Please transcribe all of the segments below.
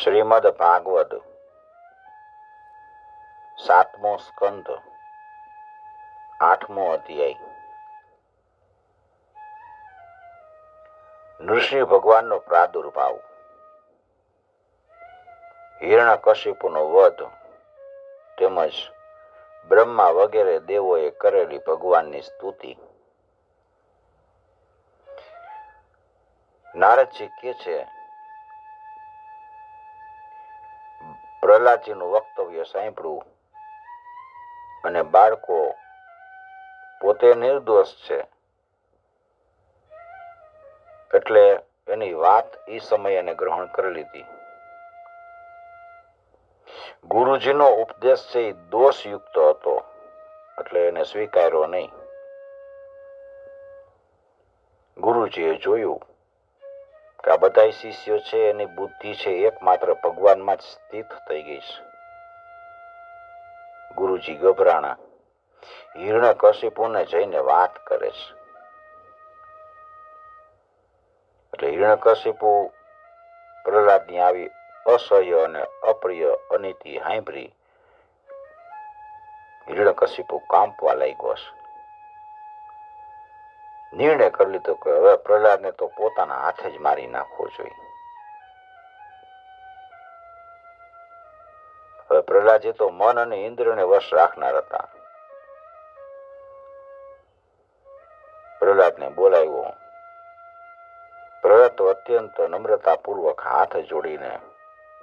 શ્રીમદ ભાગવત 7મો સ્કંદ 8મો અધ્યાય. નૃસિંહ ભગવાનનો પ્રાદુર્ભાવ. હિરણ્યકશિપુનો વધ તેમજ બ્રહ્મા વગેરે દેવોએ કરેલી ભગવાનની સ્તુતિ. નારદજી કહે છે, પ્રહલાદજીનું વક્તવ્ય સાંભળ્યું અને બાળકો પોતે નિર્દોષ છે એટલે એની વાત એ સમયે એને ગ્રહણ કરી લીધી. ગુરુજીનો ઉપદેશ છે એ દોષયુક્ત હતો એટલે એને સ્વીકાર્યો નહીં. ગુરુજીએ જોયું કે આ બધા શિષ્યો છે એની બુદ્ધિ છે એકમાત્ર ભગવાનમાં જ સ્થિત થઈ ગઈ છે. ગુરુજી ગભરાણા. હિરણ્યકશિપુને જઈને વાત કરે છે. એટલે હિરણ્યકશિપુ પ્રહલાદની આવી અસહ્ય અને અપ્રિય અનીતિ સાંભળી હિરણ્યકશિપુ કાંપવા લાગ્યો છે. નિર્ણય કરી લીધો કે હવે પ્રહલાદને તો પોતાના હાથે જ મારી નાખવો જોઈએ. હવે પ્રહલાદજી તો મન અને ઇન્દ્રિયને વશ રાખનાર હતા. પ્રહલાદને બોલાવ્યો. પ્રહલાદ તો અત્યંત નમ્રતાપૂર્વક હાથ જોડીને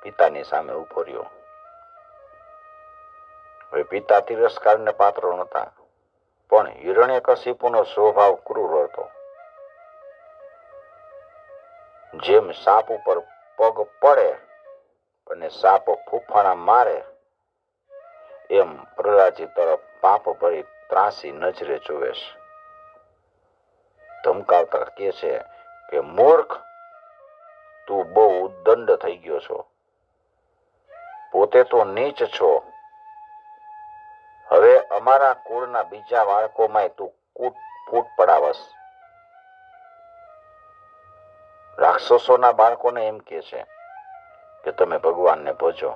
પિતાની સામે ઉભો રહ્યો. હવે પિતા તિરસ્કારને પાત્ર નહોતા, પણ હિરણ્યકશિપુનો સ્વભાવ ક્રૂર હતો. જેમ સાપ ઉપર પગ પડે અને સાપ ફૂફાણા મારે એમ પ્રહલાદજી તરફ પાપ ભરી ત્રાસી નજરે જોવે છે. ધમકાવતા કહે છે કે મૂર્ખ, તું બહુ ઉદ્દંડ થઈ ગયો છો, પોતે તો નીચ છો, હવે અમારા કુળના બીજા બાળકોમાં તું ફૂટ પડાવસ. રાક્ષસોના બાળકોને એમ કહે છે કે તમે ભગવાનને ભજો.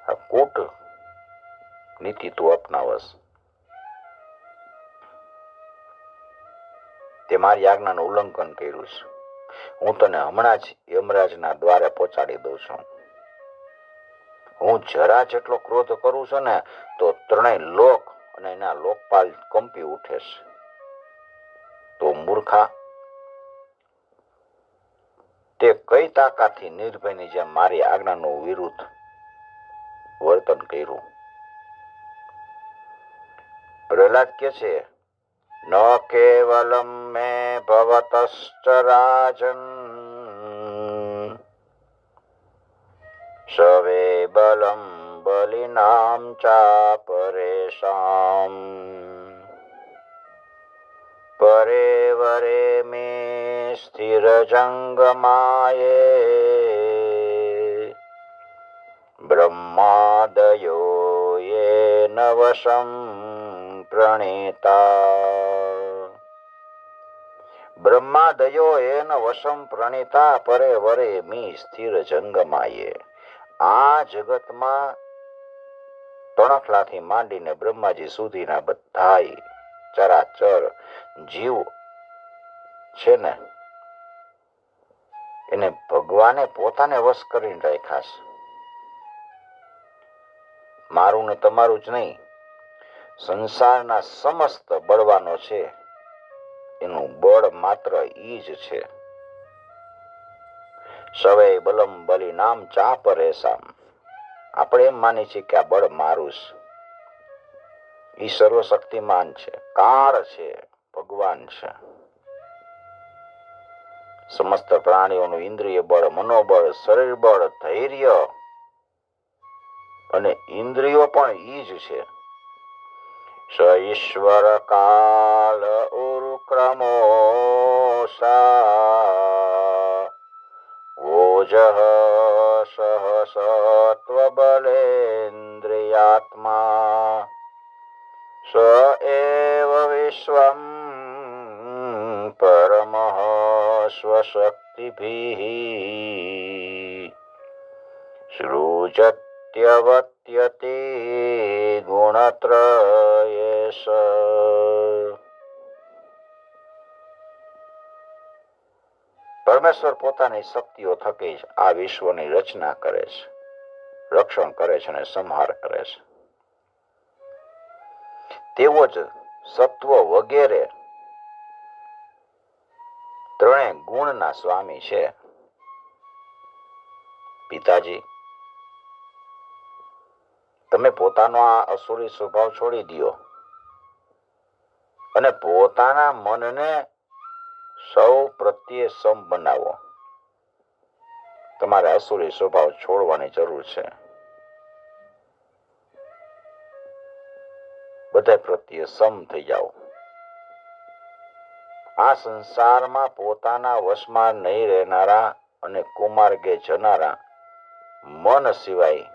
આ કૂટ નીતિ તું અપનાવસ. તે મારી આજ્ઞાનું ઉલ્લંઘન કર્યું છે. હું તને હમણાં જ યમરાજના દ્વારે પહોંચાડી દઉં છું. હું જરા જેટલો ક્રોધ કરું છું ને તો ત્રણેય લોક અને એના લોકપાલ કંપી ઉઠે છે. તો મૂર્ખા, તે કઈ તાકાતથી નિર્ભયની જેમ મારી આજ્ઞાનું વિરુદ્ધ વર્તન કર્યું? પ્રહલાદ કે છે, ન કેવલમ મે ભવતશ્ચ રાજન સવે બલમ બલિનામ ચાપરેશામ પરે વરે મે સ્થિર જંગમાયે બ્રહ્માદયો યેન વશમ પ્રણીતા. બ્રહ્માદયો એન વશમ પ્રણીતા પરે વરે મી સ્થિર જંગમાયે. આ જગતમાં તણખલાથી માંડીને બ્રહ્માજી સુધીના બધાય ચરાચર જીવ છે ને એને ભગવાને પોતાને વશ કરીને રાખ્યા છે. મારું ને તમારું જ નહીં, સંસારના સમસ્ત બળવાનો છે એનું બળ માત્ર ઈ જ છે. સવે બલમ બલી નામ ચાપ રેસામ. આપણે એમ માની છીએ કે આ બળ મારું છે. ઈ સર્વશક્તિમાન છે, કાળ છે, ભગવાન છે. સમસ્ત પ્રાણીઓનું ઇન્દ્રિય બળ, મનોબળ, શરીર બળ, ધૈર્ય અને ઇન્દ્રિયો પણ ઈ જ છે. સ ઈશ્વર કાલ ઉરુક્રમોષા ઓજઃ સહસત્વ બલેન્દ્રિયાત્મા સ એવ વિશ્વમ પરમઃ સ્વશક્તિભિઃ. સૃજત્યવત્યતે ગુણત્રયેશ. પરમેશ્વર પોતાની શક્તિઓ થકી જ આ વિશ્વની રચના કરે છે, રક્ષણ કરે છે અને સંહાર કરે છે. તેવો જ સત્વ વગેરે ત્રણેય ગુણના સ્વામી છે. પિતાજી, તમે પોતાનો આ અસુરી સ્વભાવ છોડી દો અને પોતાના મનને સૌ પ્રત્યે સમ બનાવો. તમારે અસુરી સ્વભાવ છોડવાની જરૂર છે. બધા પ્રત્યે સમ થઈ જાઓ. આ સંસારમાં પોતાના વશમાં નહીં રહેનારા અને કુમાર્ગે જનારા મન સિવાય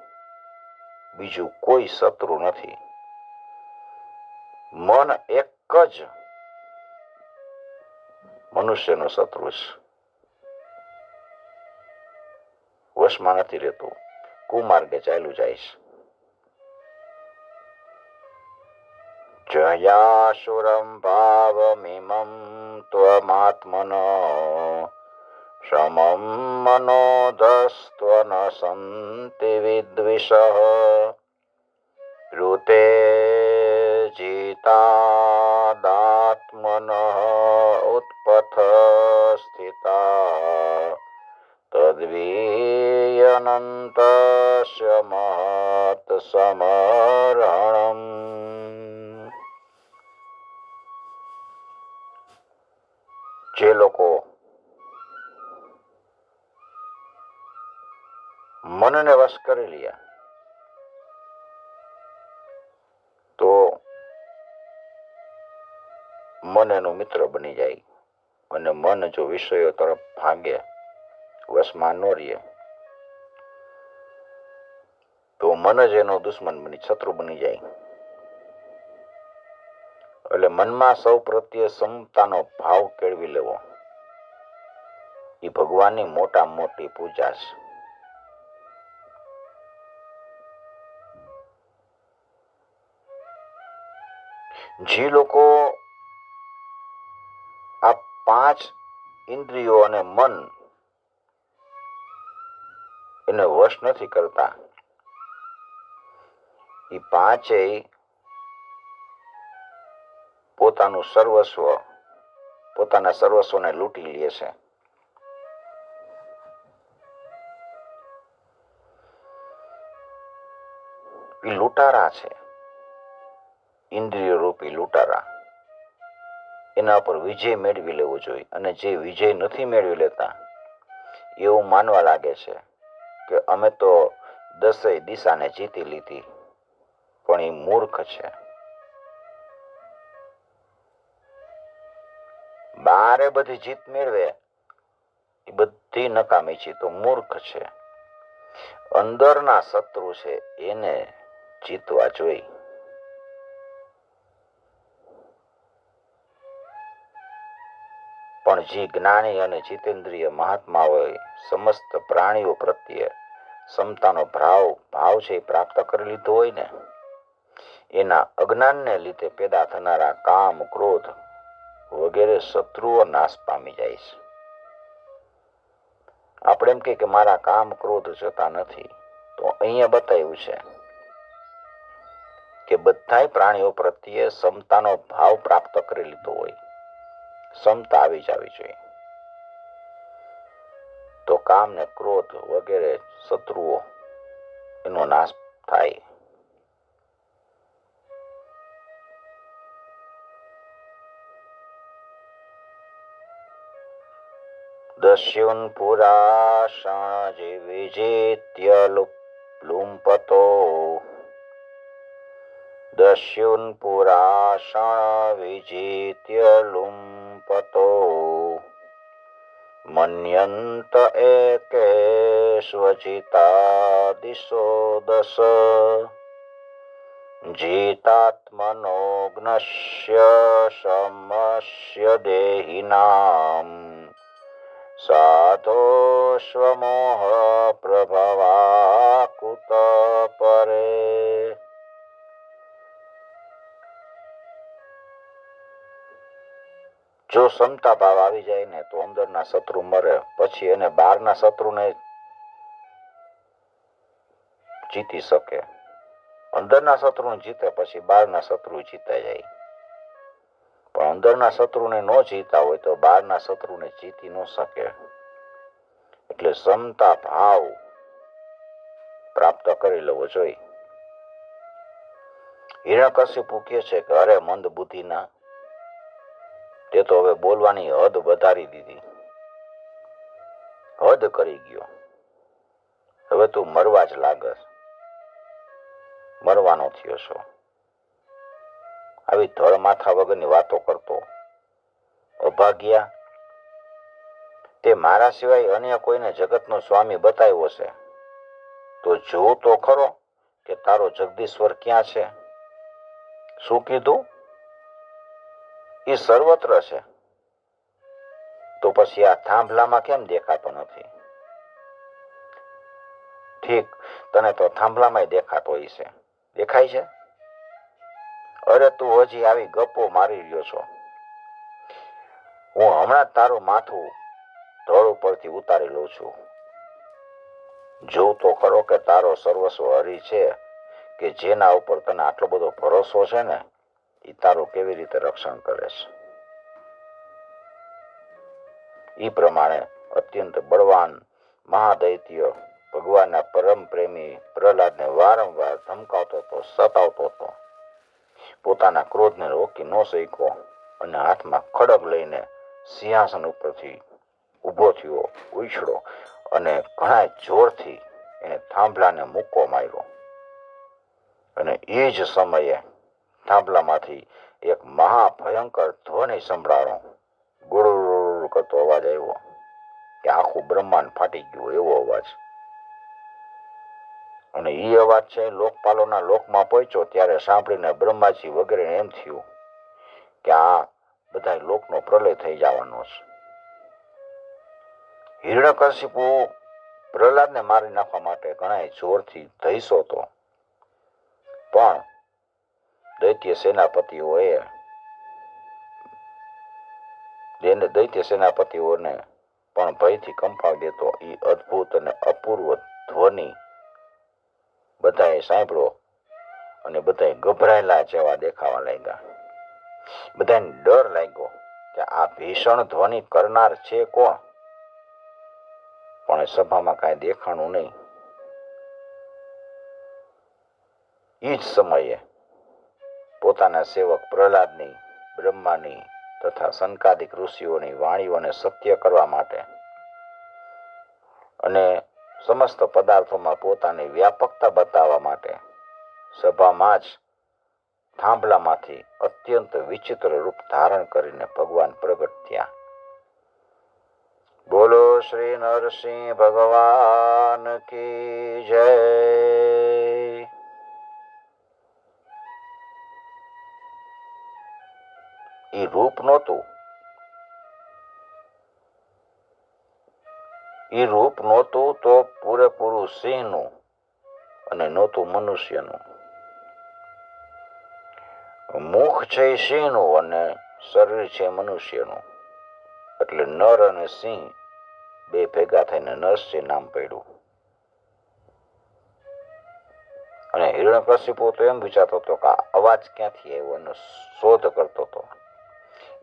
બીજું કોઈ શત્રુ નથી. મન એક જ મનુષ્યનો શત્રુ છે. વશમાં નથી રહેતું, કુમાર્ગે ચાલ્યું જાય છે. જયાસુરમ ભાવમિમં ત્વમાત્મનો સમમ મનોધસ્ત્વન સંતિ વિદ્વિષઃ ઋતે જીતાદાત્મનઃ ઉત્પથ સ્થિતા તદ્વીયનંતસ્ય મહત સમરણમ. જે લોકો મનને વશ કરી લ્યા તો મન એનો મિત્ર બની જાય, અને મન જો વિષયો તરફ ભાગે, વશમાં ન રહે, તો મન જ એનો દુશ્મન બની, શત્રુ બની જાય. એટલે મનમાં સૌ પ્રત્યે સમતાનો ભાવ કેળવી લેવો એ ભગવાનની મોટા મોટી પૂજા છે. જે લોકો આ પાંચ ઇન્દ્રિયો અને મન એને વશ નથી કરતા, એ પાંચેય પોતાનું સર્વસ્વ, પોતાના સર્વસ્વને લૂંટી લે છે. એ લૂંટારા છે, ઇન્દ્રિય રૂપી લૂંટારા. એના પર વિજય મેળવી લેવો જોઈએ. અને જે વિજય નથી મેળવી લેતા એવું માનવા લાગે છે કે અમે તો 10 દિશાને જીતી લીધી, પણ એ મૂર્ખ છે. બારે બધી જીત મેળવે એ બધી નકામી છે, તો મૂર્ખ છે. અંદરના શત્રુ છે એને જીતવા જોઈ. પણ જે જ્ઞાની અને જીતેન્દ્રિય મહાત્માઓએ સમસ્ત પ્રાણીઓ પ્રત્યે સમતાનો ભાવ છે પ્રાપ્ત કરી લીધો હોય ને, એના અજ્ઞાનને લીધે પેદા થનારા કામ, ક્રોધ વગેરે શત્રુઓ નાશ પામી જાય છે. આપણે એમ કે મારા કામ ક્રોધ જતા નથી, તો અહીંયા બતાવ્યું છે કે બધાય પ્રાણીઓ પ્રત્યે સમતાનો ભાવ પ્રાપ્ત કરી લીધો હોય, સમતા આવી જવી જોઈએ, તો કામ ને ક્રોધ વગેરે શત્રુઓ એનો નાશ થાય. દસ્યુન પુરાષણ જે વિજેત્ય લુંપતો, દસ્યુન પુરાષણ વિજેત્ય લુંપતો મન્યંત એકેષ્વજિતા દિશો દશ જીતાત્મનોગ્નસ્ય સમસ્ય દેહિનામ સાધો સ્વમોહ પ્રભવા કુત પરે. જો ક્ષમતા ભાવ આવી જાય ને તો અંદરના શત્રુ મરે, પછી એને બહારના શત્રુને જીતી શકે. અંદરના શત્રુને જીતે પછી બહારના શત્રુ જીતા જાય. પણ અંદરના શત્રુને ન જીતા હોય તો બહારના શત્રુને જીતી ન શકે. એટલે ક્ષમતા ભાવ પ્રાપ્ત કરી લેવો જોઈએ. હિરણ્યકશિપુ કહે છે કે અરે મંદ બુદ્ધિના, તે તો હવે બોલવાની હદ વધારી દીધી, હદ કરી ગયો. હવે તું મરવા જ લાગસ, મરવાનો થયો છો. આવી ધળ માથા વગરની વાતો કરતો અભાગ્યા, તે મારા સિવાય અન્ય કોઈને જગતનો સ્વામી બતાવ્યો છે તો જોવું તો ખરો કે તારો જગદીશ્વર ક્યાં છે. શું કીધું? એ સર્વત્ર છે. તો પછી આ થાંભલામાં કેમ દેખાતો નથી? ઠીક, તને તો થાંભલામાં દેખાતો હોય છે. દેખાય છે? અરે તું હજી આવી ગપ્પો મારી રહ્યો છો. હું હમણાં તારું માથું ધળ ઉપરથી ઉતારી લઉં છું. જોઉં તો ખરો કે તારો સર્વસ્વ હરી છે, કે જેના ઉપર તને આટલો બધો ભરોસો છે ને, એ તારું કેવી રીતે રક્ષણ કરે છે. એ પ્રમાણે અત્યંત બળવાન મહાદૈત્ય ભગવાનના પરમ પ્રેમી પ્રહલાદને વારંવાર ધમકાવતો હતો, સતાવતો હતો. પોતાના ક્રોધને રોકી ન શક્યો અને હાથમાં ખડગ લઈને સિંહાસન ઉપરથી ઊભો થયો, ઉછળો અને ઘણા જોરથી એને થાંભલાને મુક્કો માર્યો. અને એ જ સમયે થાંભલામાંથી એક મહાભયંકર ધ્વનિ સંભળાયો. ગુડ કરતો અવાજ આવ્યો કે આખું બ્રહ્માંડ ફાટી ગયું એવો અવાજ. અને એ અવાજ છે લોકપાલોના લોકમાં પહોંચ્યો ત્યારે સાંભળીને બ્રહ્માજી વગેરે એમ થયું કે આ બધા લોકનો પ્રલય થઈ જવાનો છે. હિરણ્યકશિપુ પ્રહલાદને મારી નાખવા માટે ઘણા જોરથી ધઈસો હતો, પણ દૈત્ય સેનાપતિઓને પણ ભયથી કંપાવી દેતો એ અદ્ભુત અને અપૂર્વ ધ્વનિ બધાએ સાંભળ્યો અને બધા ગભરાયેલા જેવા દેખાવા લાગ્યા. બધાને ડર લાગ્યો કે આ ભીષણ ધ્વનિ કરનાર છે કોણ? પણ સભામાં કાંઈ દેખાણું નહીં. એ જ સમયે પોતાના સેવક પ્રહલાદની, બ્રહ્માની તથા સંકાદિક ઋષિઓની વાણીઓને સત્ય કરવા માટે અને સમસ્ત પદાર્થોમાં પોતાની વ્યાપકતા બતાવવા માટે સભામાં જ થાંભલામાંથી અત્યંત વિચિત્ર રૂપ ધારણ કરીને ભગવાન પ્રગટ થયા. બોલો શ્રી નરસિંહ ભગવાન કી જય. એ રૂપ નહોતું તો પૂરેપૂરું સિંહનું અને નહોતું મનુષ્યનું. મુખ છે સિંહનું અને શરીર છે મનુષ્યનું. એટલે નર અને સિંહ બે ભેગા થઈને નરસિંહ નામ પડ્યું. અને હિરણ્યકશિપુ તો એમ વિચારતો હતો કે અવાજ ક્યાંથી આવ્યો એનો શોધ કરતો હતો.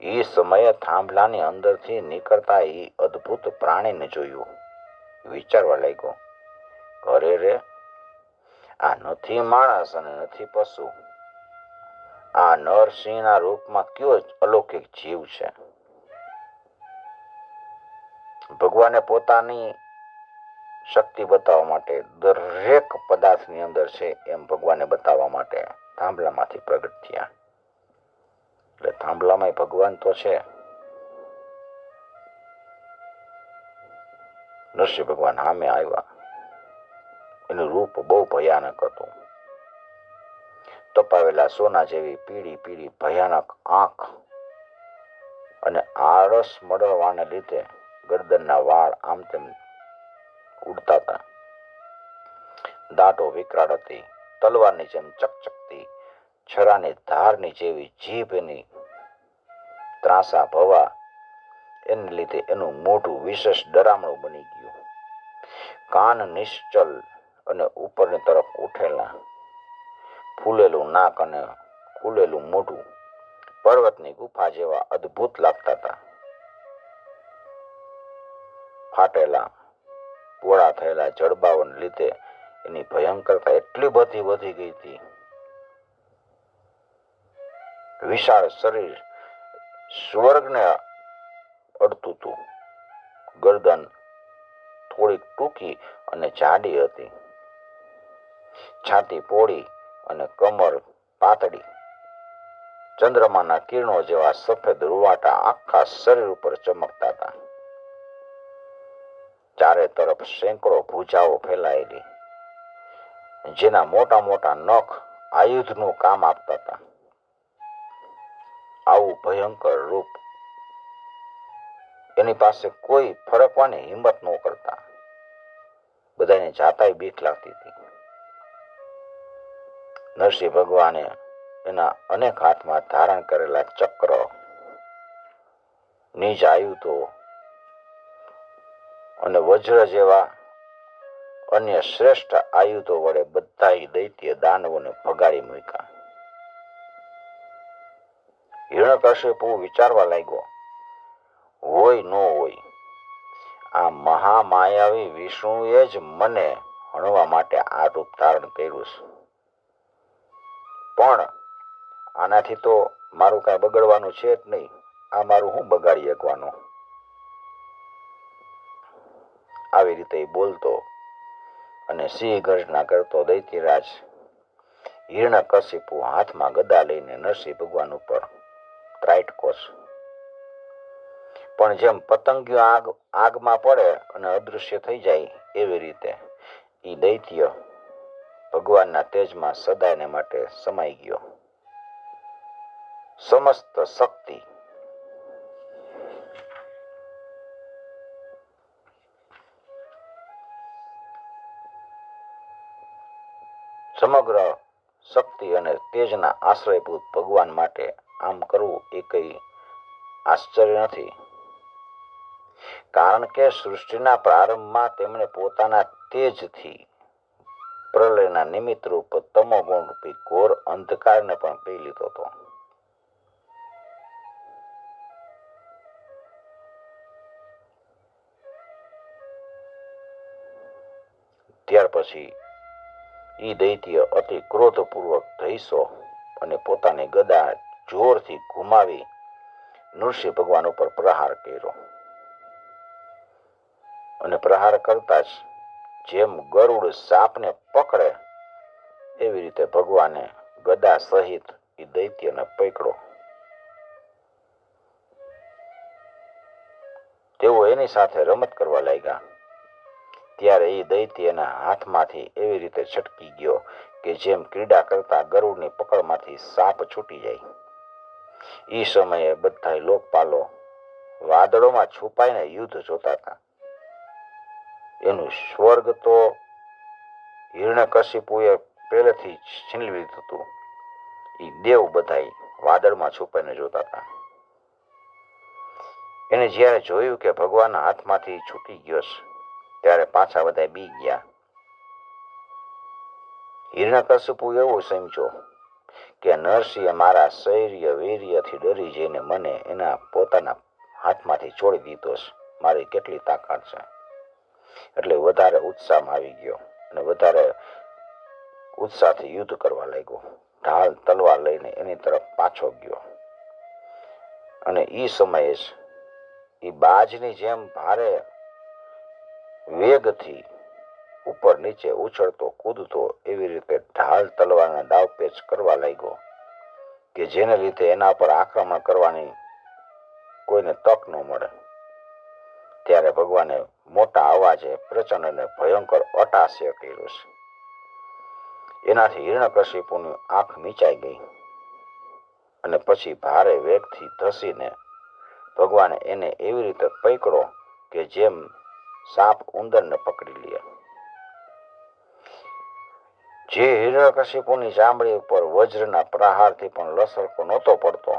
એ સમયે થાંભલાની અંદરથી નીકળતા એ અદ્ભુત પ્રાણીને જોયું. વિચારવા લાગ્યો, અરે રે, આ નથી માણસ અને નથી પશુ. આ નરસિંહના રૂપમાં કયો અલૌકિક જીવ છે. ભગવાને પોતાની શક્તિ બતાવવા માટે દરેક પદાર્થની અંદર છે એમ ભગવાને બતાવવા માટે થાંભલામાંથી પ્રગટ થયા. એટલે થાંભલામાં ભગવાન તો છે. નરસિંહ ભગવાન સામે આવ્યા. એનું રૂપ બહુ ભયાનક હતું. તપાવેલા સોના જેવી પીળી પીળી ભયાનક આંખ અને આળસ મળવાને લીધે ગરદનના વાળ આમ તેમ ઉડતા હતા. દાંતો વિકરાળ હતી, તલવારની જેમ ચકચકતી, છરાની ધારની જેવી જીભ એની ત્રાસા ભવા. એને લીધે એનું મોઢું વિશેષ ડરામણું બની ગયું. કાન નિશ્ચલ અને ઉપરની તરફ ઉઠેલા, ફૂલેલું નાક અને ખુલેલું મોઢું પર્વતની ગુફા જેવા અદ્ભુત લાગતા હતા. ફાટેલા પોળા થયેલા જડબાઓને લીધે એની ભયંકરતા એટલી બધી વધી ગઈ હતી. વિશાળ શરીર સ્વર્ગને અડતું હતું. ગરદન થોડીક ટૂંકી અને જાડી હતી, છાતી પોળી અને કમર પાતળી. ચંદ્રમાના કિરણો જેવા સફેદ રૂવાટા આખા શરીર ઉપર ચમકતા હતા. ચારે તરફ સેંકડો ભૂજાઓ ફેલાયેલી, જેના મોટા મોટા નખ આયુધનું કામ આપતા હતા. આવું ભયંકર રૂપ એની પાસે કોઈ ફરકવાની હિંમત ન કરતા. બધાને જાતાય બીક લાગતી હતી. નરસિંહ ભગવાને એના અનેક હાથમાં ધારણ કરેલા ચક્ર, નિજ આયુધો અને વજ્ર જેવા અન્ય શ્રેષ્ઠ આયુધો વડે બધા દૈત્ય દાનવોને ભગાડી મૂક્યા. હિરણ્યકશિપુ વિચારવા લાગ્યો, હોય ન હોય, આ મહામાયાવી વિષ્ણુએ જ મને હણવા માટે આ રૂપ ધારણ કર્યું છે. પણ આનાથી તો મારું કાંઈ બગડવાનું છે જ નહીં. આ મારું હું બગાડી શકવાનું? આવી રીતે બોલતો અને સિંહ ગર્જના કરતો દૈત્યરાજ હિરણ્યકશિપુ હાથમાં ગદા લઈને નરસિંહ ભગવાન ઉપર ત્રાટકો છે. પણ જેમ પતંગિયો આગમાં પડે અને અદૃશ્ય થઈ જાય એવી રીતે એ દૈત્ય ભગવાનના તેજમાં સદાયને માટે સમાઈ ગયો. સમસ્ત શક્તિ સમગ્ર શક્તિ અને તેજના આશ્રયભૂત ભગવાન માટે આમ કરવું એ કઈ આશ્ચર્ય નથી. કારણ કે સૃષ્ટિના પ્રારંભમાં તેમણે પોતાના તેજથી પ્રલયના નિમિત્ત રૂપ તમોગુણ રૂપી ઘોર અંધકારને પણ પી લીધો હતો. ત્યાર પછી ઈ દૈત્ય અતિ ક્રોધપૂર્વક ધૈસો અને પોતાની ગદા જોરથી ઘુમાવી નૃસિંહ ભગવાન ઉપર પ્રહાર કર્યો. અને પ્રહાર કરતા જ જેમ ગરુડ સાપને પકડે એવી રીતે ભગવાને ગદા સહિત એ દૈત્યને પકડ્યો. તેઓ એની સાથે રમત કરવા લાગ્યા. ત્યારે એ દૈત્યના હાથમાંથી એવી રીતે છટકી ગયો કે જેમ ક્રીડા કરતા ગરુડની પકડમાંથી સાપ છૂટી જાય. એ સમયે બધા લોકપાલો વાદળોમાં છુપાઈને યુદ્ધ જોતા હતા. એનું સ્વર્ગ તો હિરણ્યકશિપુએ પહેલેથી છીનવી લીધું હતું. એ દેવ બધા વાદળમાં છુપાઈને જોતા હતા. એને જ્યારે જોયું કે ભગવાનના હાથમાંથી છૂટી ગયો છે ત્યારે પાછા બધા બી ગયા. હિરણ્યકશિપુ એવો સમજો કે નરસિંહે મારા શૌર્ય વીર્યથી ડરી જઈને મને એના પોતાના હાથમાંથી છોડી દીધો છે. મારી કેટલી તાકાત છે. એટલે વધારે ઉત્સાહમાં આવી ગયો અને વધારે ઉત્સાહથી યુદ્ધ કરવા લાગ્યો. ઢાલ તલવાર લઈને એની તરફ પાછો ગયો. અને એ સમયે જ એ બાજની જેમ ભારે વેગથી ઉપર નીચે ઉછળતો કૂદતો એવી રીતે ઢાલ તલવારના દાવપેચ કરવા લાગ્યો કે જેને લીધે એના પર આક્રમણ કરવાની કોઈને તક ન મળે. ત્યારે ભગવાને મોટા અવાજે પ્રચંડ અને ભયંકર અટ્ટહાસ્ય કર્યું છે. એનાથી હિરણ્યકશિપુની આંખ મીચાઈ ગઈ અને પછી ભારે વેગથી ધસીને ભગવાને એને એવી રીતે પકડ્યો કે જેમ સાપ ઉંદરને પકડી લે. જે હિરણ્યકશિપુની ચામડી ઉપર વજ્રના પ્રહારથી પણ લસરકો નહોતો પડતો,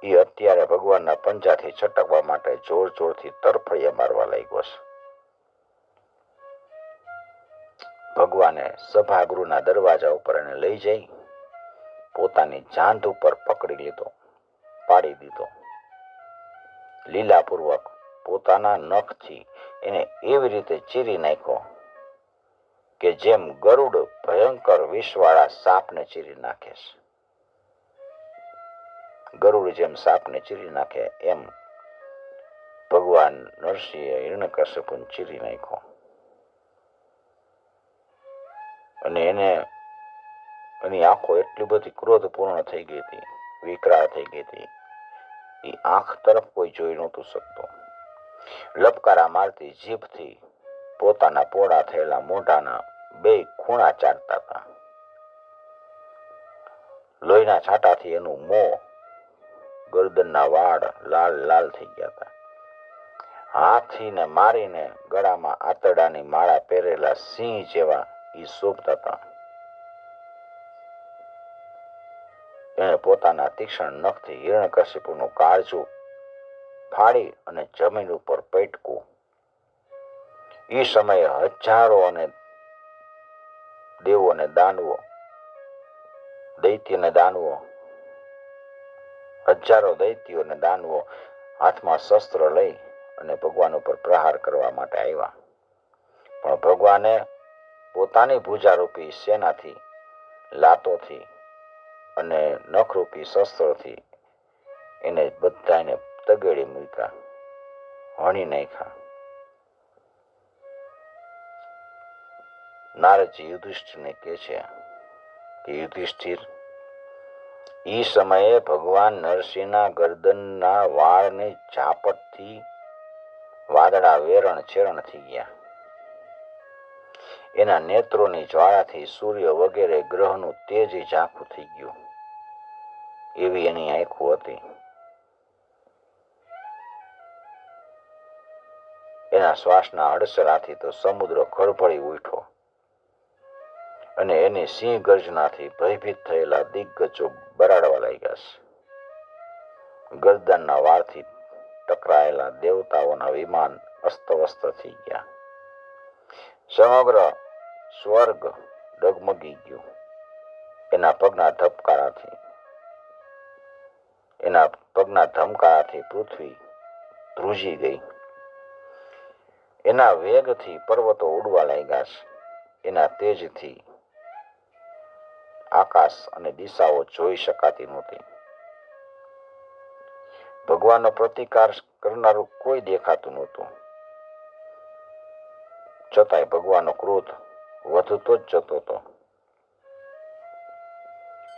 એ અત્યારે ભગવાનના પંજાથી છટકવા માટે જોર જોરથી તરફડિયા મારવા લાગ્યો છે. ભગવાને સભાગૃહના દરવાજા ઉપર એને લઈ જઈ પોતાની જાંઘ ઉપર પકડી લીધો, પાડી દીધો. લીલાપૂર્વક પોતાના નખથી એને એવી રીતે ચીરી નાખ્યો કે જેમ ગરુડ ભયંકર વિષવાળા સાપને ચીરી નાખે છે. ગરુડ જેમ સાપને ચીરી નાખે એમ ભગવાન નરસિંહે હિરણ્યકશ્યપુને ચીરી નાખ્યો. અને એની આંખો એટલી બધી ક્રોધપૂર્ણ થઈ ગઈ હતી, વિકરાળ થઈ ગઈ હતી. એ આંખ તરફ કોઈ જોઈ નહોતું શકતો. લપકારા મારતી જીભથી પોતાના પોળા થયેલા મોઢાના બે ખૂણા ચાટતા હતા. લોહીના છાંટાથી એનું મોં, ગરદનના વાળ લાલ લાલ થઈ ગયા હતા. હાથીને મારીને ગળામાં આતરડાની માળા પહેરેલા સિંહ જેવા એ શોભતા હતા. એણે પોતાના તીક્ષ્ણ નખથી હિરણ્યકશિપુનું કાળજું ફાડી અને જમીન ઉપર પટક્યું. એ સમયે હજારો અને દેવો અને દાનવો, દૈત્ય અને દાનવો, હજારો દૈત્યો અને દાનવો હાથમાં શસ્ત્ર લઈ અને ભગવાન ઉપર પ્રહાર કરવા માટે આવ્યા. પણ ભગવાને પોતાની ભુજારૂપી સેનાથી, લાતોથી અને નખરૂપી શસ્ત્રોથી એને બધાને તગેડી મૂક્યા, હણી નાખ્યા. નારદજી યુધિષ્ઠિરને કહે છે કે યુધિષ્ઠિર, એ સમયે ભગવાન નરસિંહના ગરદનના વાળની ઝાપટથી વાદળા વેરણ ચેરણ થઈ ગયા. એના નેત્રોની જ્વાળાથી સૂર્ય વગેરે ગ્રહનું તેજ ઝાંખું થઈ ગયું. એવી એની આંખો હતી. એના શ્વાસના હડસરાથી તો સમુદ્ર ખળભળી ઉઠ્યો અને એની સિંહ ગર્જનાથી ભયભીત થયેલા દિગ્ગજો બરાડવા લાગ્યા છે. ગરદનના વાળથી ટકરાયેલા દેવતાઓના વિમાન અસ્તવ્યસ્ત થઈ ગયા. સમગ્ર સ્વર્ગ ડગમગી ગયું. એના પગના ધમકારાથી પૃથ્વી ધ્રુજી ગઈ. એના વેગથી પર્વતો ઉડવા લાગ્યા છે. એના તેજથી આકાશ અને દિશાઓ જોઈ શકાતી નહોતી. ભગવાનનો પ્રતિકાર કરનારું કોઈ દેખાતું નહોતું. છતાંય ભગવાનનો ક્રોધ વધતો જ જતો હતો.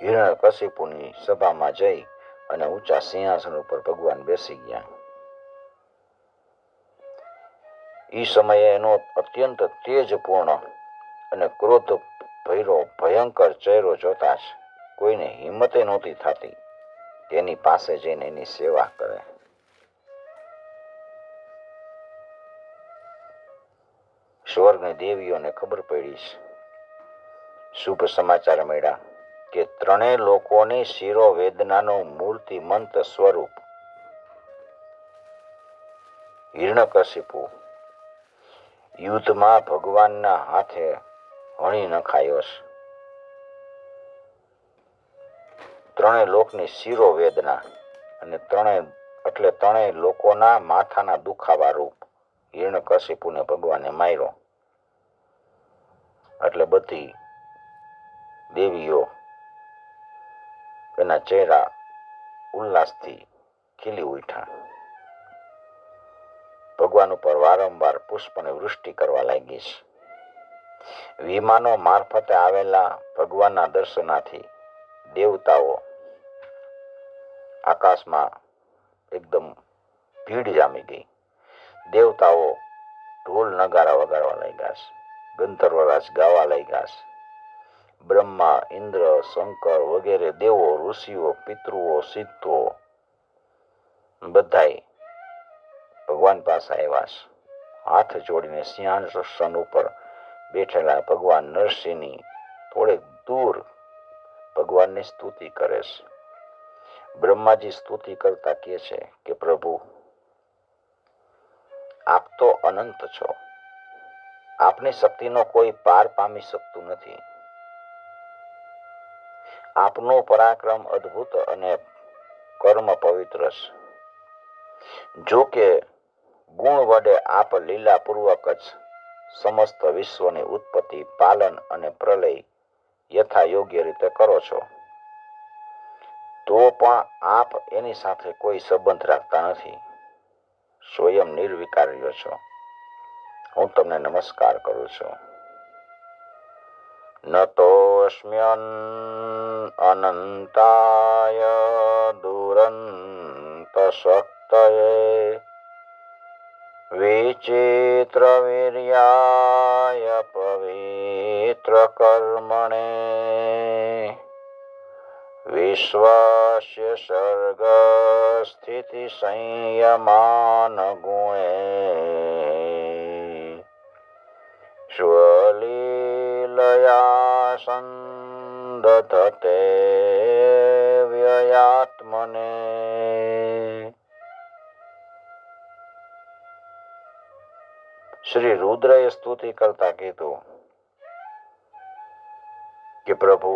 હિરણ્યકશિપુની સભામાં જઈ અને ઊંચા સિંહાસન ઉપર ભગવાન બેસી ગયા. એ સમયે એનો અત્યંત તેજપૂર્ણ અને ક્રોધ ભર્યો ભયંકર ચહેરો જોતા જ કોઈને હિંમતે નહોતી થતી તેની પાસે જઈને એની સેવા કરે. સ્વર્ગની દેવીઓને ખબર પડી છે. શુભ સમાચાર મળ્યા કે ત્રણેય લોકોની શિરોવેદનાનું મૂર્તિમંત સ્વરૂપ હિરણ્યકશિપુ યુદ્ધમાં ભગવાનના હાથે હણી નખાયો છે. ત્રણેય લોકની શિરોવેદના અને ત્રણેય લોકોના માથાના દુખાવા રૂપ હિરણ્યકશિપુને ભગવાને માર્યો. એટલે બધી દેવીઓ એના ચહેરા ઉલ્લાસથી ખીલી ઉઠ્યા. ભગવાન ઉપર વારંવાર પુષ્પની વૃષ્ટિ કરવા લાગી છે. વિમાનો મારફતે આવેલા ભગવાનના દર્શનાથી દેવતાઓ આકાશમાં એકદમ ભીડ જામી ગઈ. દેવતાઓ ઢોલ નગારા વગાડવા લાગ્યા છે. ગંધર્વરાજ ગાવા લાગ્યા છે. બ્રહ્મા, ઇન્દ્ર, શંકર વગેરે દેવો, ઋષિઓ, પિતૃઓ, સિદ્ધો બધાય ભગવાન પાસે આવ્યા છે. હાથ જોડીને સિંહાસન ઉપર બેઠેલા ભગવાન નરસિંહની થોડેક દૂર ભગવાનની સ્તુતિ કરે છે. બ્રહ્માજી સ્તુતિ કરતા કહે છે કે પ્રભુ, આપ તો અનંત છો. આપની શક્તિનો કોઈ પાર પામી શકતું નથી. આપનું પરાક્રમ અદ્ભુત અને કર્મ પવિત્ર છે. જો કે ગુણ વડે આપ લીલાપૂર્વક જ સમસ્ત વિશ્વની ઉત્પત્તિ, પાલન અને પ્રલય યથા યોગ્ય રીતે કરો છો, તો પણ આપ એની સાથે કોઈ સંબંધ રાખતા નથી. સ્વયં નિર્વિકાર્ય છો. હું તમને નમસ્કાર કરું છું. નતોસ્મ્યન અનંતાય દુરંત શક્તયે વિચિત્ર વીર્યાય પવિત્ર કર્મણે વિશ્વસ્ય સર્ગ સ્થિતિ સંયમાન ગુણે સ્વલીલયા સંદધતે વ્યયાત્મને. શ્રી રુદ્રએ સ્તુતિ કરતા કીધું કે પ્રભુ,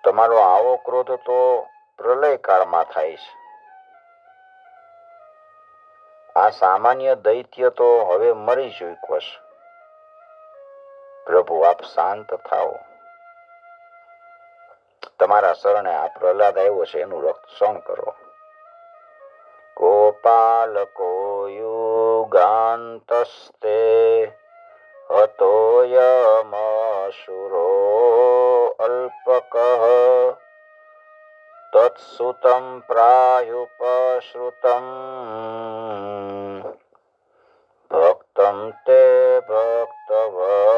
તમારો આવો ક્રોધ તો પ્રલય કાળમાં થાય છે. આ સામાન્ય દૈત્ય તો હવે મરી ચૂક્યો છે. પ્રભુ, આપ શાંત થાઓ. તમારા શરણે આ પ્રહલાદ આવ્યો છે, એનું રક્ષણ કરો. ગોપાલકો યુગાંતસ્તે હતોયમસુરો અલ્પકઃ તત્સુતં પ્રાયુપશ્રુતં ભક્તં તે ભક્તવત્સલઃ.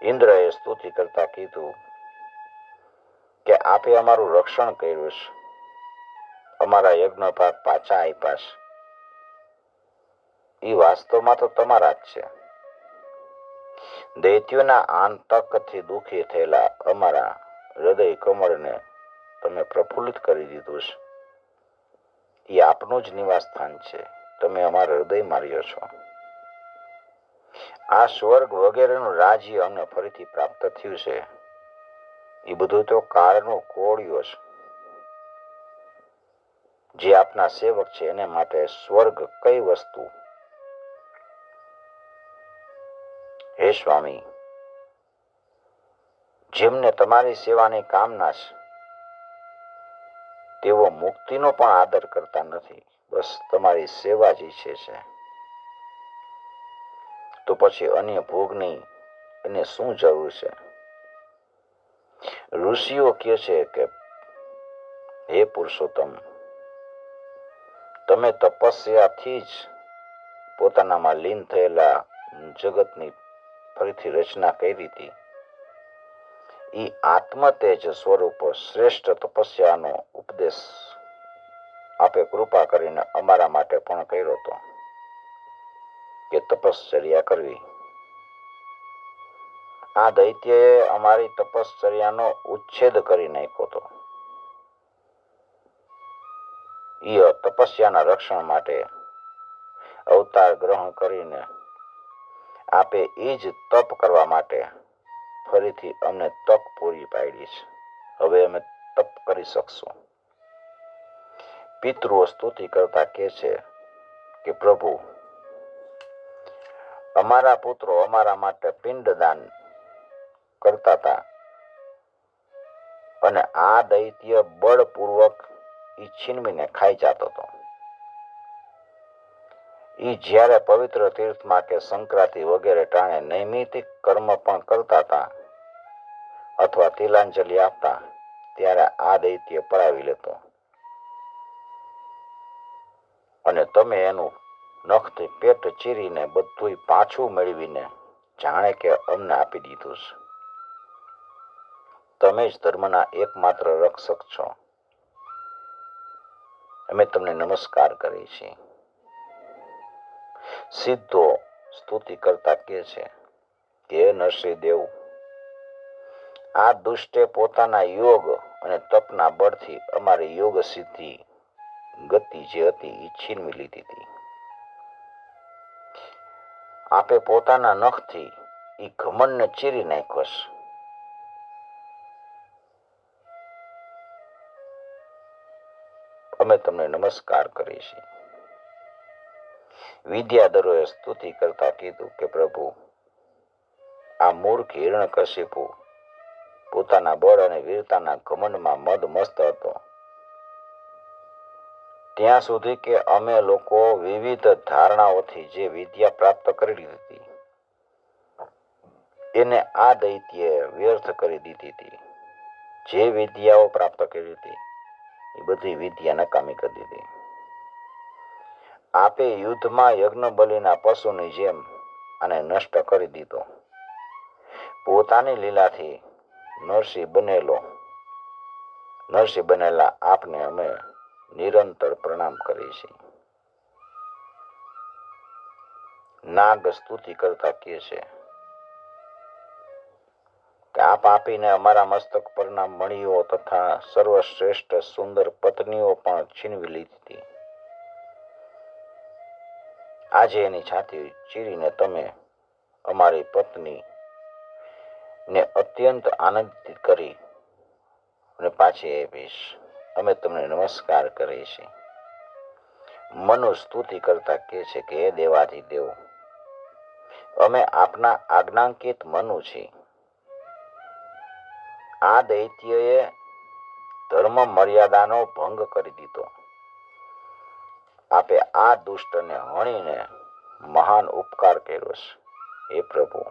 ઇન્દ્રએ સ્તુતિ કરતા કીધું કે આપે અમારું રક્ષણ કર્યું છે, અમારા યજ્ઞ ભાગ પાછા આપ્યા છે. એ વાસ્તવમાં તો તમારા જ છે. દૈત્યોના આંતકથી દુઃખી થયેલા અમારા હૃદય કમળને તમે પ્રફુલ્લિત કરી દીધું છે. એ આપનું જ નિવાસ સ્થાન છે. તમે અમારા હૃદય માર્યો છો. આ સ્વર્ગ વગેરેનું રાજ્ય અમને ફરીથી પ્રાપ્ત થયું છે. એ બધું તો કાળનો કોળિયો છે. જે આપના સેવક છે એને માટે સ્વર્ગ કઈ વસ્તુ? હે સ્વામી, જેમને તમારી સેવાની કામના છે તેઓ મુક્તિનો પણ આદર કરતા નથી, બસ તમારી સેવા જ ઈચ્છે છે. તો પછી અન્ય ભોગની એને શું જરૂર છે? ઋષિઓ કહે છે કે હે પુરુષોત્તમ, તમે તપસ્યાથી જ પોતાનામાં લીન થયેલા જગતની ફરીથી રચના કરી હતી. એ આત્મતેજ સ્વરૂપ શ્રેષ્ઠ તપસ્યાનો ઉપદેશ આપે કૃપા કરીને અમારા માટે પણ કર્યો હતો કે તપશ્ચર્યા કરવી. આ દૈત્યએ અમારી તપશ્ચર્યાનો ઉચ્છેદ કરી નાખ્યો હતો. એ તપસ્યાના રક્ષણ માટે અવતાર ગ્રહણ કરીને આપે એ જ તપ કરવા માટે ફરીથી અમને તક પૂરી પાડી છે. હવે અમે તપ કરી શકશું. પિતૃઓ સ્તુતિ કરતા કહે છે કે પ્રભુ, અમારા પુત્રો અમારા માટે પિંડદાન કરતા હતા અને આ દૈત્ય બળપૂર્વક ઈ છીનવીને ખાઈ જતો હતો. ઈ જ્યારે પવિત્ર તીર્થમાં કે સંક્રાંતિ વગેરે ટાણે નૈમિતિક કર્મ પણ કરતા હતા અથવા તિલાંજલિ આપતા, ત્યારે આ દૈત્ય પડાવી લેતો અને તમે એનું નખથી પેટ ચીરીને બધું પાછું મેળવીને જાણે કે અમને આપી દીધું છે. તમે જ ધર્મના એકમાત્ર રક્ષક છો. અમે તમને નમસ્કાર કરીએ છીએ. સિદ્ધો સ્તુતિ કરતા કે છે કે હે નરસિંહદેવ, આ દુષ્ટે પોતાના યોગ અને તપના બળથી અમારી યોગ સિદ્ધિ ગતિ જે હતી એ છીનવી લીધી હતી. આપે પોતાના નખથી એ ઘમંડને ચીરી નાખ્યો છે. અમે તમને નમસ્કાર કરીએ છીએ. વિદ્યાધરોએ સ્તુતિ કરતા કીધું કે પ્રભુ, આ મૂર્ખ હિરણ્યકશિપુ પોતાના બળ અને વીરતાના ઘમંડમાં મદ મસ્ત હતો, ત્યાં સુધી કે અમે લોકો વિવિધ ધારણાઓથી જે વિદ્યા પ્રાપ્ત કરી લીધી એને આ દૈત્યે વ્યર્થ કરી દીધી હતી. જે વિદ્યાઓ પ્રાપ્ત કરી હતી એ બધી વિદ્યા નકામી કરી દીધી. આપે યુદ્ધમાં યજ્ઞ બલિના પશુની જેમ આને નષ્ટ કરી દીધો. પોતાની લીલાથી નરસિંહ બનેલા આપને અમે નિરંતર પ્રણામ કરીએ છીએ. નાગ સ્તુતિ કરતા કહે છે કે આપ આપીને અમારા મસ્તક પરના મણીઓ તથા સર્વશ્રેષ્ઠ સુંદર પત્નીઓ પણ છીનવી લીધી હતી. આજે એની છાતી ચીરીને તમે અમારી પત્ની ને અત્યંત આનંદિત કરી અને પાછી આપીશ. અમે તમને નમસ્કાર કરીએ છીએ. મનુ સ્તુતિ કરતા કહે છે કે હે દેવાધિદેવ, અમે આપના આજ્ઞાંકિત મનુ છીએ. આ દૈત્યએ ધર્મ મર્યાદાનો ભંગ કરી દીધો. આપે આ દુષ્ટને હણીને મહાન ઉપકાર કર્યો છે. હે પ્રભુ,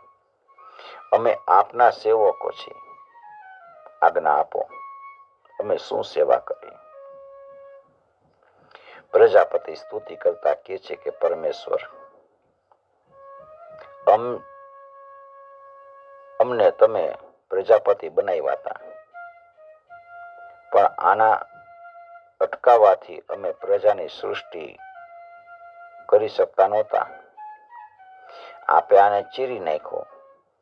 અમે આપના સેવકો છીએ. આજ્ઞા આપો, અમે શું સેવા કરીએ? પ્રજાપતિ સ્તુતિ કરતા કહે છે કે પરમેશ્વર, અમને તમે પ્રજાપતિ બનાવ્યા હતા, પણ આના અટકાવવાથી અમે પ્રજાની સૃષ્ટિ કરી શકતા નહોતા. આપે આને ચીરી નાખ્યો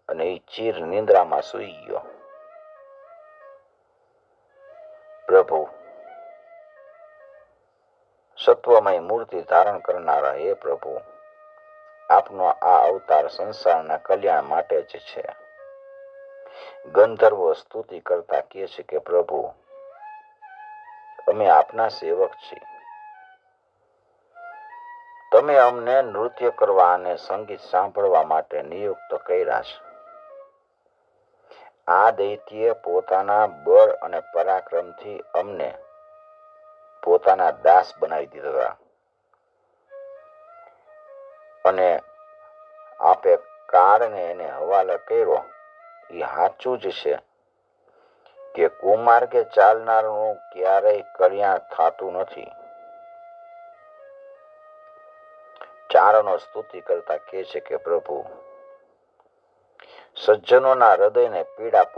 અને એ ચીર નિંદ્રામાં સૂઈ ગયો. પ્રભુ, સત્વમય મૂર્તિ ધારણ કરનારા હે પ્રભુ, આપનો આ અવતાર સંસારના કલ્યાણ માટે જ છે. ગંધર્વો સ્તુતિ કરતા કહે છે કે પ્રભુ, અમે આપના સેવક છીએ. તમે અમને નૃત્ય કરવા અને સંગીત સાંભળવા માટે નિયુક્ત કર્યા છે. આ દૈત્યે પોતાના બળ અને પરાક્રમથી અમને પોતાના દાસ બનાવી દીધા અને આપે કાળને એને હવાલે કર્યો. એ સાચું જ છે કે કુમાર્ગે ચાલનારનું ક્યારેય કલ્યાણ થતું નથી. ચારણો સ્તુતિ કરતા કહે છે કે પ્રભુ, સજ્જનોના હૃદયને પીડા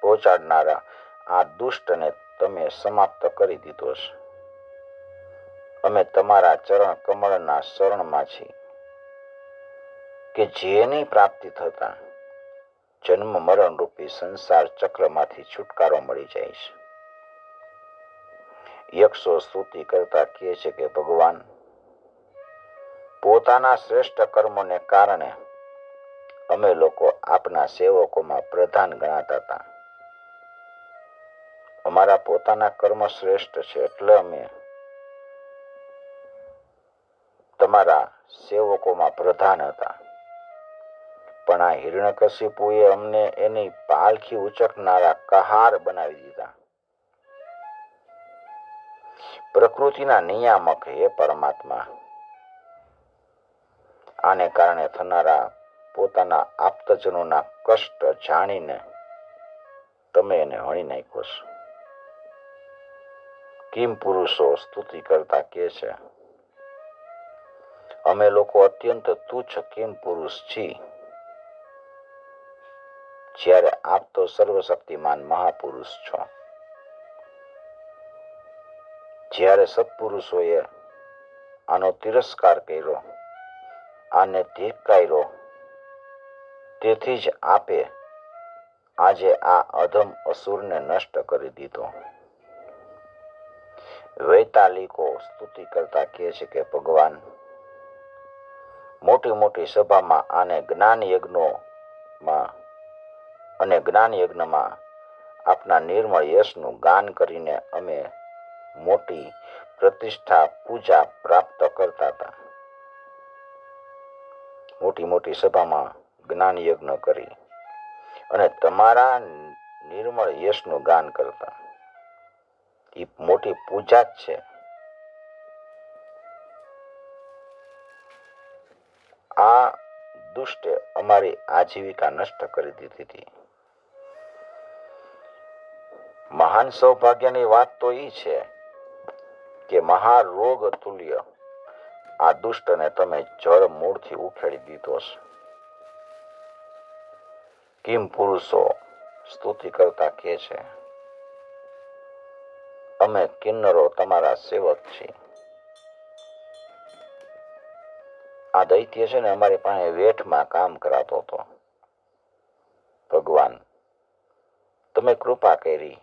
પહોંચાડનારા આ દુષ્ટને તમે સમાપ્ત કરી દીધો છે. અમે તમારા ચરણ કમળના શરણમાં છીએ કે જેની પ્રાપ્તિ થતા જન્મ મરણ રૂપી સંસાર ચક્રમાંથી છુટકારો મળી જાય છે. યક્ષો સ્તુતિ કરતા કહે છે કે ભગવાન, પોતાના શ્રેષ્ઠ કર્મોને કારણે અમે લોકો આપના સેવકોમાં પ્રધાન ગણાતા હતા. અમારા પોતાના કર્મ શ્રેષ્ઠ છે એટલે અમે તમારા સેવકોમાં પ્રધાન હતા. પણ આ હિરણ્યકશિપુએ અમને એની પાલખી ઉચકનારા કહાર બનાવી દીધા. પ્રકૃતિના નિયામક હે પરમાત્મા, આને કારણે થનારા પોતાના આપ્તજનોના કષ્ટ જાણીને તમે એને હણી નાખ્યો છો. કિમ પુરુષો સ્તુતિ કરતા કહે છે, અમે લોકો અત્યંત તુચ્છ કિમ પુરુષ છીએ, જ્યારે આપ તો સર્વશક્તિમાન મહાપુરુષ છો. જ્યારે સત્પુરુષોએ આનો તિરસ્કાર કર્યો, આને ધિક્કાર્યો, તેથી જ આપે આજે આ અધમ અસુરને નષ્ટ કરી દીધો. વૈતાલિકો સ્તુતિ કરતા કહે છે કે ભગવાન, મોટી મોટી સભામાં આને જ્ઞાન યજ્ઞમાં આપના નિર્મળ યશનું ગાન કરીને અમે મોટી પ્રતિષ્ઠા પૂજા પ્રાપ્ત કરતા હતા. મોટી મોટી સભામાં જ્ઞાન યજ્ઞ કરી અને તમારા નિર્મળ યશનું ગાન કરતા, એ મોટી પૂજા જ છે. આ દુષ્ટે અમારી આજીવિકા નષ્ટ કરી દીધી હતી. મહાન સૌભાગ્યની વાત તો એ છે કે મહારોગ તુલ્ય આ દુષ્ટને તમે જળ મૂળથી ઉખેડી દીધો છે. કિમ પુરુષો સ્તુતિ કરતા કહે છે, અમે કિન્નરો તમારા સેવક છીએ. આ દૈત્ય છે ને અમારી પાસે વેઠમાં કામ કરાતો હતો. ભગવાન, તમે કૃપા કરી,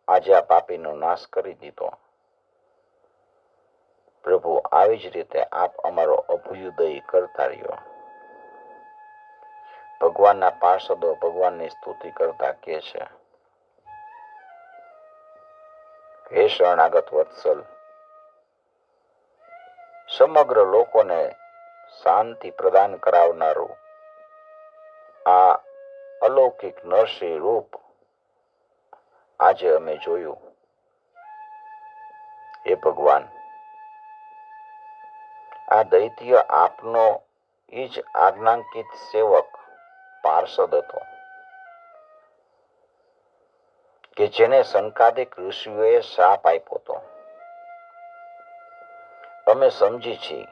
આજે આ પાપીનો નાશ કરી દીધો. પ્રભુ, આવી જ રીતે આપ અમારો અભ્યુદય કરતા રહ્યો. ભગવાનના પાર્ષદો ભગવાનની સ્તુતિ કરતા કહે છે, હે શરણાગત વત્સલ, સમગ્ર લોકોને શાંતિ પ્રદાન કરાવનારું આ અલૌકિક નરસિંહ રૂપ આજે અમે જોયું. હે ભગવાન, આ દૈત્ય આપનો એ જ આજ્ઞાંકિત સેવક પાર્ષદ હતો કે જેને સંકાદિક ઋષિઓએ શાપ આપ્યો હતો. અમે સમજી છીએ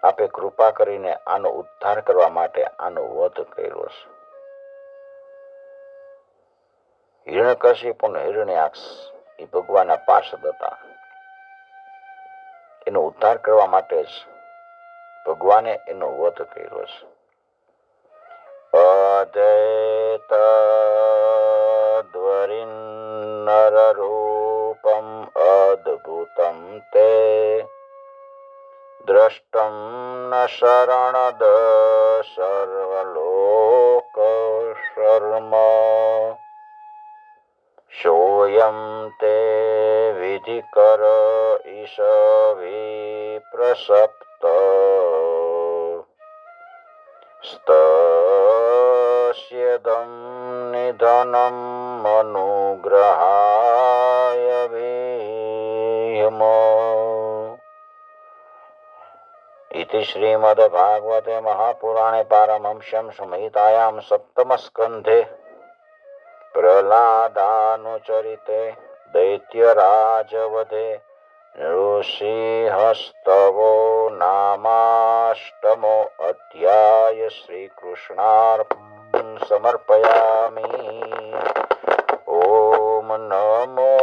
આપે કૃપા કરીને આનો ઉદ્ધાર કરવા માટે આનો વધ કર્યો છે. હિરણ્યકશિપુ અને હિરણ્યાક્ષ એ ભગવાનના પાર્ષદ હતા. એનો ઉદ્ધાર કરવા માટે જ ભગવાને એનો વધ કર્યો છે. અદ્વૈતદ્વરિન નરરૂપમ અદ્ભુતમ તે દ્રષ્ટમ ન શરણદ સર્વલોક શર્મ સોયમ તે વિધિકર ઈશ વિપ્રસપ્ત સ્તસ્યદં નિધનમ અનુગ્રહાય ભીમ. इति श्रीमद्भागवते महापुराणे पारमहंस्यां संहितायां सप्तमस्कन्धे प्रह्लादानुचरिते दैत्यराजवधे नृसिंहस्तवो नामाष्टमो अध्याय. श्रीकृष्णार्पणं समर्पयामि. ओम नमो